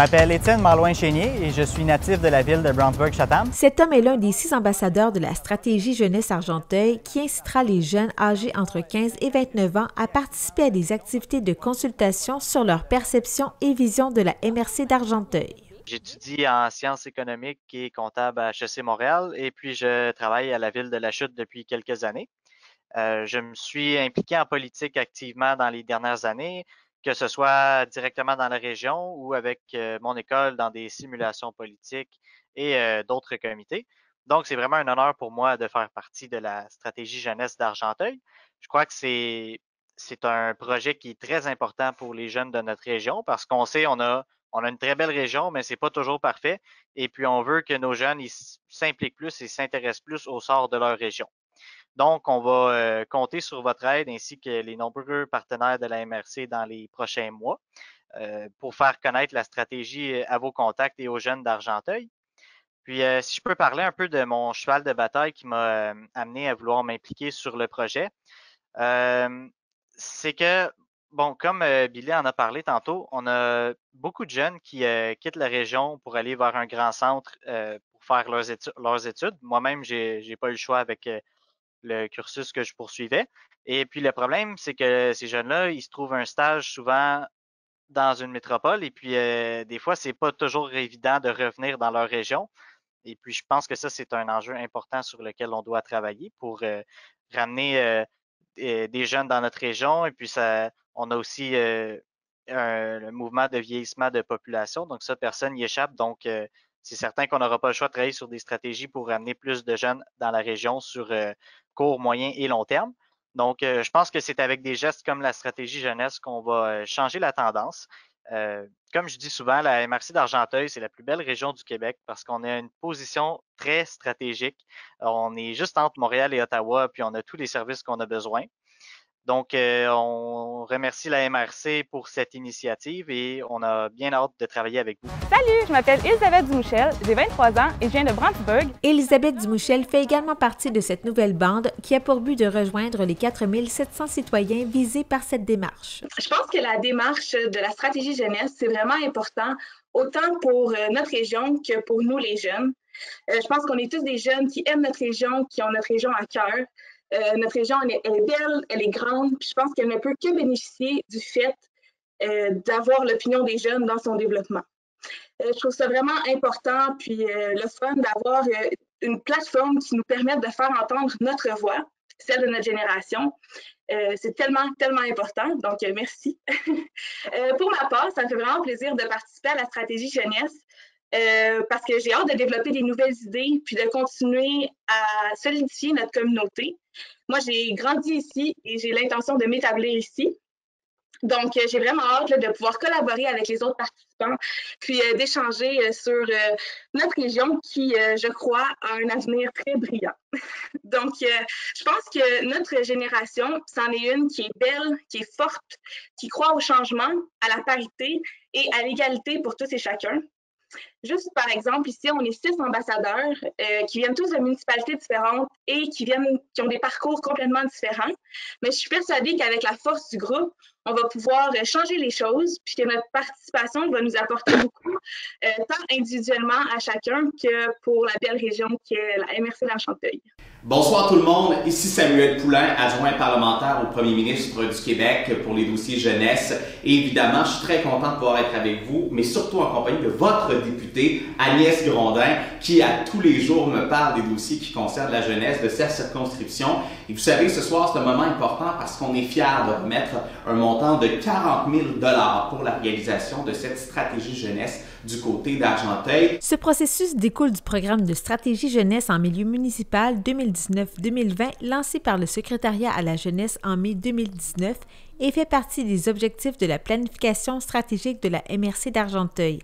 m'appelle Étienne Malouin-Chénier et je suis natif de la ville de Brownsburg-Chatham. Cet homme est l'un des 6 ambassadeurs de la stratégie Jeunesse Argenteuil qui incitera les jeunes âgés entre 15 et 29 ans à participer à des activités de consultation sur leur perception et vision de la MRC d'Argenteuil. J'étudie en sciences économiques et comptable à HEC Montréal et puis je travaille à la ville de La Chute depuis quelques années. Je me suis impliqué en politique activement dans les dernières années, que ce soit directement dans la région ou avec mon école dans des simulations politiques et d'autres comités. Donc, c'est vraiment un honneur pour moi de faire partie de la stratégie jeunesse d'Argenteuil. Je crois que c'est un projet qui est très important pour les jeunes de notre région parce qu'on sait, on a une très belle région, mais c'est pas toujours parfait. Et puis, on veut que nos jeunes s'impliquent plus et s'intéressent plus au sort de leur région. Donc, on va compter sur votre aide ainsi que les nombreux partenaires de la MRC dans les prochains mois pour faire connaître la stratégie à vos contacts et aux jeunes d'Argenteuil. Puis, si je peux parler un peu de mon cheval de bataille qui m'a amené à vouloir m'impliquer sur le projet, c'est que, bon, comme Billy en a parlé tantôt, on a beaucoup de jeunes qui quittent la région pour aller vers un grand centre pour faire leurs études. Moi-même, j'ai pas eu le choix avec le cursus que je poursuivais. Et puis le problème, c'est que ces jeunes-là, ils se trouvent un stage souvent dans une métropole et puis des fois, c'est pas toujours évident de revenir dans leur région. Et puis je pense que ça, c'est un enjeu important sur lequel on doit travailler pour ramener des jeunes dans notre région. Et puis ça, on a aussi le mouvement de vieillissement de population. Donc ça, personne n'y échappe. Donc c'est certain qu'on n'aura pas le choix de travailler sur des stratégies pour ramener plus de jeunes dans la région sur court, moyen et long terme. Donc, je pense que c'est avec des gestes comme la stratégie jeunesse qu'on va changer la tendance. Comme je dis souvent, la MRC d'Argenteuil, c'est la plus belle région du Québec parce qu'on a une position très stratégique. On est juste entre Montréal et Ottawa, puis on a tous les services qu'on a besoin. Donc, on remercie la MRC pour cette initiative et on a bien hâte de travailler avec vous. Salut, je m'appelle Elisabeth Dumouchel, j'ai 23 ans et je viens de Brownsburg. Elisabeth Dumouchel fait également partie de cette nouvelle bande qui a pour but de rejoindre les 4700 citoyens visés par cette démarche. Je pense que la démarche de la stratégie jeunesse, c'est vraiment important, autant pour notre région que pour nous, les jeunes. Je pense qu'on est tous des jeunes qui aiment notre région, qui ont notre région à cœur. Notre région, elle est belle, elle est grande, puis je pense qu'elle ne peut que bénéficier du fait d'avoir l'opinion des jeunes dans son développement. Je trouve ça vraiment important, puis le fun d'avoir une plateforme qui nous permette de faire entendre notre voix, celle de notre génération. C'est tellement, tellement important, donc merci. Pour ma part, ça me fait vraiment plaisir de participer à la stratégie jeunesse. Parce que j'ai hâte de développer des nouvelles idées puis de continuer à solidifier notre communauté. Moi, j'ai grandi ici et j'ai l'intention de m'établir ici. Donc, j'ai vraiment hâte là, de pouvoir collaborer avec les autres participants puis d'échanger sur notre région qui, je crois, a un avenir très brillant. Donc, je pense que notre génération, c'en est une qui est belle, qui est forte, qui croit au changement, à la parité et à l'égalité pour tous et chacun. Juste par exemple, ici, on est 6 ambassadeurs qui viennent tous de municipalités différentes et qui ont des parcours complètement différents. Mais je suis persuadée qu'avec la force du groupe, on va pouvoir changer les choses puis que notre participation va nous apporter beaucoup, tant individuellement à chacun que pour la belle région qui est la MRC d'Argenteuil. Bonsoir tout le monde, ici Samuel Poulain, adjoint parlementaire au premier ministre du Québec pour les dossiers jeunesse. Et évidemment, je suis très content de pouvoir être avec vous, mais surtout en compagnie de votre députée Agnès Grondin, qui à tous les jours me parle des dossiers qui concernent la jeunesse de sa circonscription. Et vous savez, ce soir, c'est un moment important parce qu'on est fiers de remettre un montant de 40 000 $ pour la réalisation de cette stratégie jeunesse du côté d'Argenteuil. Ce processus découle du programme de stratégie jeunesse en milieu municipal 2019-2020 lancé par le secrétariat à la jeunesse en mai 2019 et fait partie des objectifs de la planification stratégique de la MRC d'Argenteuil.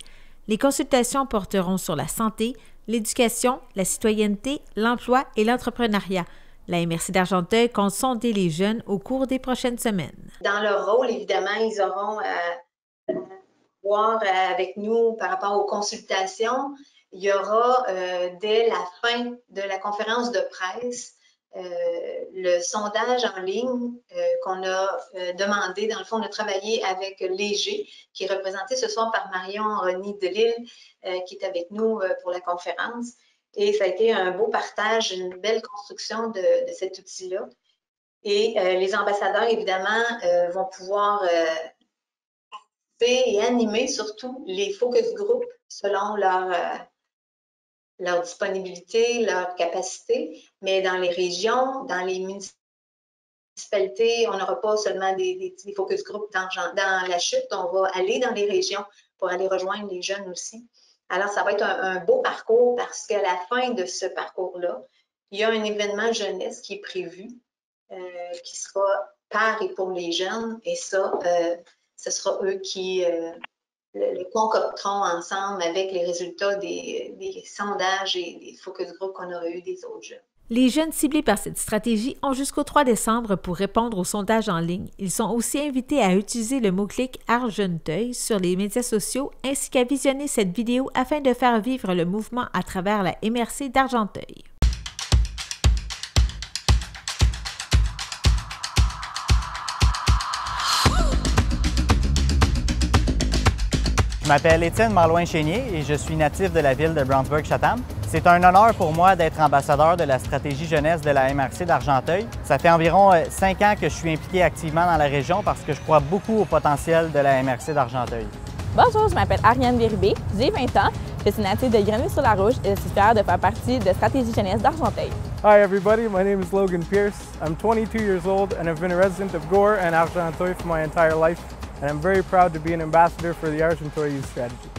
Les consultations porteront sur la santé, l'éducation, la citoyenneté, l'emploi et l'entrepreneuriat. La MRC d'Argenteuil compte sonder les jeunes au cours des prochaines semaines. Dans leur rôle, évidemment, ils auront à voir avec nous par rapport aux consultations. Il y aura, dès la fin de la conférence de presse, le sondage en ligne qu'on a demandé. Dans le fond, on a travaillé avec Léger, qui est représenté ce soir par Marion Rony-Delille, qui est avec nous pour la conférence. Et ça a été un beau partage, une belle construction de cet outil-là. Et les ambassadeurs, évidemment, vont pouvoir participer et animer surtout les focus group selon leur disponibilité, leur capacité. Mais dans les régions, dans les municipalités, on n'aura pas seulement des focus group dans la chute. On va aller dans les régions pour aller rejoindre les jeunes aussi. Alors, ça va être un beau parcours parce qu'à la fin de ce parcours-là, il y a un événement jeunesse qui est prévu, qui sera par et pour les jeunes. Et ça, ce sera eux qui le concocteront ensemble avec les résultats des sondages et des focus group qu'on aura eu des autres jeunes. Les jeunes ciblés par cette stratégie ont jusqu'au 3 décembre pour répondre au sondage en ligne. Ils sont aussi invités à utiliser le mot-clic Argenteuil sur les médias sociaux ainsi qu'à visionner cette vidéo afin de faire vivre le mouvement à travers la MRC d'Argenteuil. Je m'appelle Étienne Malouin-Chénier et je suis natif de la ville de Brownsburg-Chatham. C'est un honneur pour moi d'être ambassadeur de la stratégie jeunesse de la MRC d'Argenteuil. Ça fait environ 5 ans que je suis impliqué activement dans la région parce que je crois beaucoup au potentiel de la MRC d'Argenteuil. Bonjour, je m'appelle Ariane Béribé, j'ai 20 ans, je suis native de Grenouille-sur-la-Rouge et je suis fière de faire partie de Stratégie jeunesse d'Argenteuil. Hi everybody, my name is Logan Pierce. I'm 22 years old and I've been a resident of Gore and Argenteuil for my entire life. And I'm very proud to be an ambassador for the Argenteuil Youth Strategy.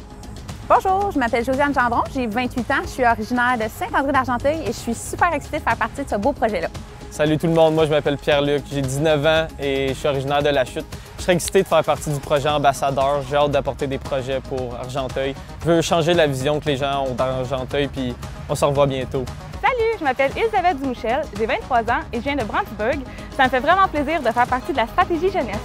Bonjour, je m'appelle Josiane Gendron, j'ai 28 ans, je suis originaire de Saint-André-d'Argenteuil et je suis super excitée de faire partie de ce beau projet-là. Salut tout le monde, moi je m'appelle Pierre-Luc, j'ai 19 ans et je suis originaire de La Chute. Je serais excité de faire partie du projet ambassadeur, j'ai hâte d'apporter des projets pour Argenteuil. Je veux changer la vision que les gens ont d'Argenteuil puis on se revoit bientôt. Salut, je m'appelle Elisabeth Dumouchel, j'ai 23 ans et je viens de Brownsburg. Ça me fait vraiment plaisir de faire partie de la stratégie jeunesse.